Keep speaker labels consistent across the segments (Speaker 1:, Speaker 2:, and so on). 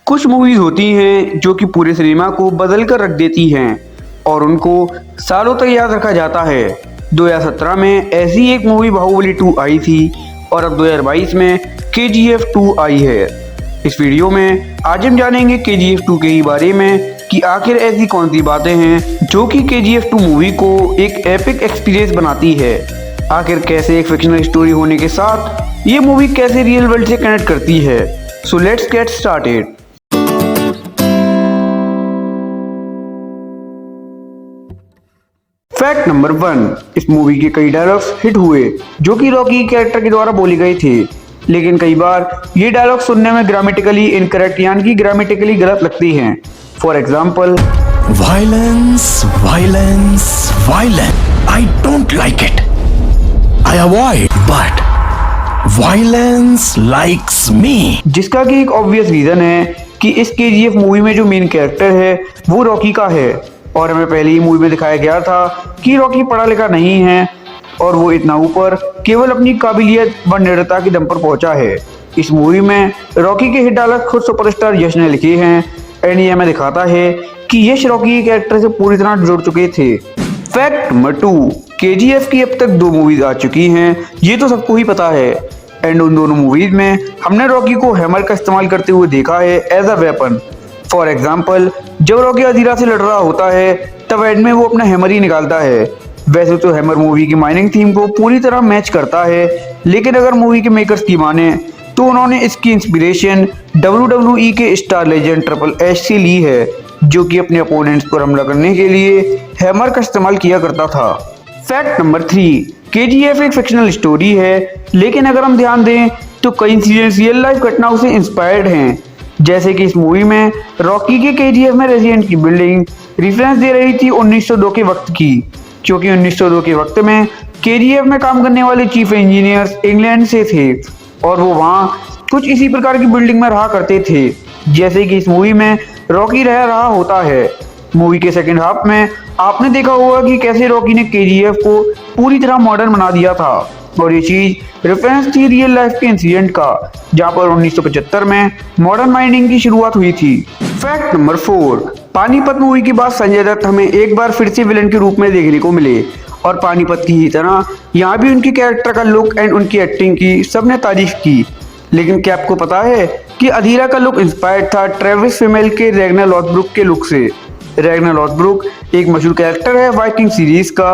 Speaker 1: कुछ मूवीज होती हैं जो कि पूरे सिनेमा को बदल कर रख देती हैं और उनको सालों तक याद रखा जाता है। 2017 में ऐसी एक मूवी बाहुबली 2 आई थी और अब 2022 में KGF 2 आई है। इस वीडियो में आज हम जानेंगे KGF 2 के ही बारे में कि आखिर ऐसी कौन सी बातें हैं जो कि KGF 2 मूवी को एक एपिक एक्सपीरियंस बनाती है। आखिर कैसे एक फिक्शनल स्टोरी होने के साथ ये मूवी कैसे रियल वर्ल्ड से कनेक्ट करती है। So let's get started. Fact number 1, इस मूवी के कई डायलॉग्स हिट हुए जो कि रॉकी कैरेक्टर के द्वारा बोले गए थे, लेकिन कई बार ये डायलॉग सुनने में ग्रामेटिकली इनकरेक्ट यानी कि ग्रामेटिकली गलत लगती हैं। For example,
Speaker 2: violence violence violence, I don't like it, I avoid, but violence likes me.
Speaker 1: जिसका कि एक ऑब्वियस रीजन है कि इस KGF मूवी में जो मेन कैरेक्टर है वो रॉकी का है और हमें पहले ही मूवी में दिखाया गया था कि रॉकी पढ़ा लिखा नहीं है और वो इतना ऊपर केवल अपनी काबिलियत व निडरता के दम पर पहुंचा है। इस मूवी में रॉकी के हिट डायलॉग खुद सुपरस्टार यश ने लिखे हैं एंड ये हमें दिखाता है कि यश रॉकी के कैरेक्टर से पूरी तरह जुड़ चुके थे। फैक्ट नंबर 2, KGF की अब तक 2 मूवीज आ चुकी हैं, ये तो सबको ही पता है एंड उन दोनों मूवीज में हमने रॉकी को हैमर का इस्तेमाल करते हुए देखा है as a weapon. For example, जब रॉकी अधीरा से लड़ रहा होता है तब एंड में वो अपना हैमर ही निकालता है। वैसे तो हैमर मूवी की माइनिंग थीम को पूरी तरह मैच करता है, लेकिन अगर मूवी के मेकर्स की माने तो उन्होंने इसकी इंस्पिरेशन WWE के स्टार लेजेंड ट्रिपल एच से ली है, जो कि अपने अपोनेंट्स पर हमला करने के लिए हैमर का इस्तेमाल किया करता था। फैक्ट नंबर 3, KGF एक फिक्शनल स्टोरी है, लेकिन अगर हम ध्यान दें तो कई इंसिडेंट्स रियल लाइफ घटनाओं से इंस्पायर्ड हैं। जैसे कि इस मूवी में रॉकी के KGF में रेजिडेंट की बिल्डिंग रिफरेंस दे रही थी 1902 के वक्त की, क्योंकि 1902 के वक्त में KGF में काम करने वाले चीफ इंजीनियर्स इंग्लैंड से थे और वो वहाँ कुछ इसी प्रकार की बिल्डिंग में रहा करते थे जैसे कि इस मूवी में रॉकी रह रहा होता है। मूवी के सेकेंड हाफ में आपने देखा होगा कि कैसे रॉकी ने KGF को पूरी तरह मॉडर्न बना दिया था और ये चीज रेफरेंस थी रियल लाइफ के इंसिडेंट का, जहां पर 1975 में मॉडर्न माइनिंग की शुरुआत हुई थी। फैक्ट नंबर 4, पानीपत मूवी के बाद संजय दत्त हमें एक बार फिर से विलन के रूप में देखने को मिले और पानीपत की ही तरह यहाँ भी उनके कैरेक्टर का लुक एंड उनकी एक्टिंग की सबने तारीफ की। लेकिन क्या आपको पता है कि अधीरा का लुक इंस्पायर्ड था ट्रेविस फिमेल के रैग्नर लॉथब्रुक के लुक से। रैग्नर लॉथब्रुक एक मशहूर कैरेक्टर है वाइकिंग सीरीज का।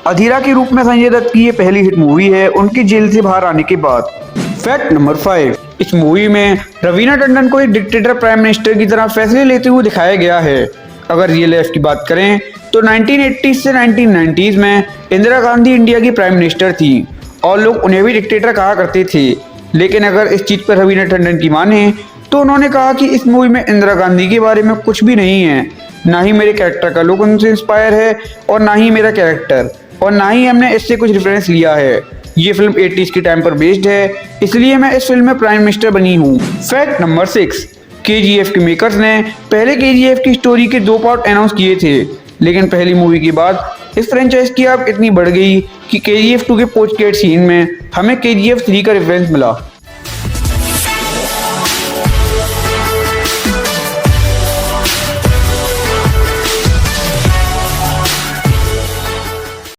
Speaker 1: अधीरा के रूप में संजय दत्त की ये पहली हिट मूवी है उनकी जेल से बाहर आने के बाद। फैक्ट नंबर 5, इस मूवी में रवीना टंडन को एक डिक्टेटर प्राइम मिनिस्टर की तरह फैसले लेते हुए दिखाया गया है। अगर रियल लाइफ की बात करें तो 1980 से 1990s में इंदिरा गांधी इंडिया की प्राइम मिनिस्टर थी और लोग उन्हें भी डिक्टेटर कहा करते थे। लेकिन अगर इस चीज पर रवीना टंडन की माने तो उन्होंने कहा कि इस मूवी में इंदिरा गांधी के बारे में कुछ भी नहीं है, ना ही मेरे कैरेक्टर का लुक उनसे इंस्पायर है और ना ही मेरा कैरेक्टर और ना ही हमने इससे कुछ रेफरेंस लिया है। ये फिल्म 80s के टाइम पर बेस्ड है, इसलिए मैं इस फिल्म में प्राइम मिनिस्टर बनी हूँ। फैक्ट नंबर 6, KGF के मेकर्स ने पहले KGF की स्टोरी के 2 पार्ट अनाउंस किए थे, लेकिन पहली मूवी के बाद इस फ्रेंचाइज की आग इतनी बढ़ गई कि KGF 2 के पोस्ट क्रेडिट सीन में हमें KGF 3 का रेफरेंस मिला।